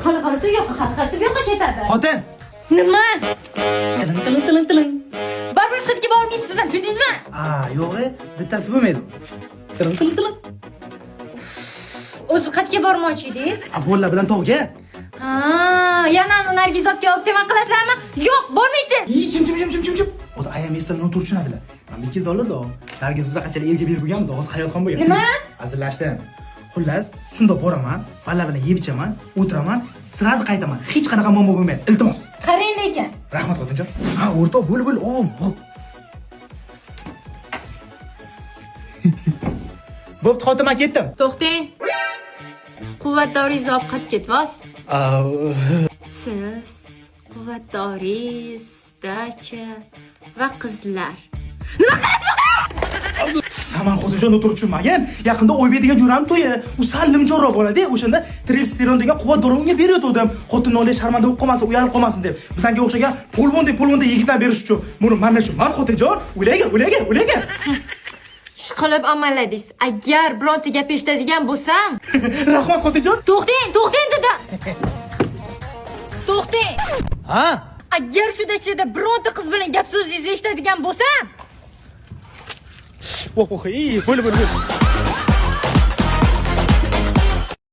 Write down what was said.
Xola qolsa yo'q, qolsa bu yoqqa ketadi. Xotin. Nima? Tiling. Baribir ishga bormaysizlar, tushundingizmi? Yo'q, bittasi bo'lmaydi. Tiling. O'zi qayerga bormoqchi edingiz? Bolalar bilan tog'ga. Yana Nargizovga olib tema qilasizlarmi? Yo'q, bormaysiz. Chim. O'zi ayamesdan noto'g'ri tushunadilar. Mana $2 Nargiz biza qanchalik erga berib bo'lganmiz, hozir hayotxon bo'lgan. Nima? Hazillashdim. Xullas, shunda boraman, balla bilan yeb ichaman, o'tiraman, sirazi qaytaman. Hech qanaqa muammo bo'lmaydi. Iltimos. Qarang lekin. Rahmat xotinjon. O'rtoq, bo'l. Hop. Bo'pti, xotin, men ketdim. To'xtang. Quvvatdoringiz ovqat ketyapsiz. Siz quvvatdoringiz, dacha va qizlar. Nima qilyapsiz? Saman xotinjon o'tirib tushunmagan. Yaqinda Oybek degan jo'ram to'yi. U sal nimjonroq bo'ladi. O'shanda Tripsteron degan quvvat dorini unga berayotgandim. Xotinni o'ylay sharmanda bo'lib qolmasin, uyalib qolmasin deb. Bizanga o'xshagan polvonda yigitlar berish uchun. Buni mana uchun emas, xotinjon. O'ylagan. Ishqilib amalladingiz. Agar bironta gap eshitadigan bo'lsam, rahmat xotinjon. To'xtang dedim. To'xtang. Ha? Agar shu dachada bironta qiz bilan gap so'zingizni eshitadigan bo'lsam, Voh, bo'l.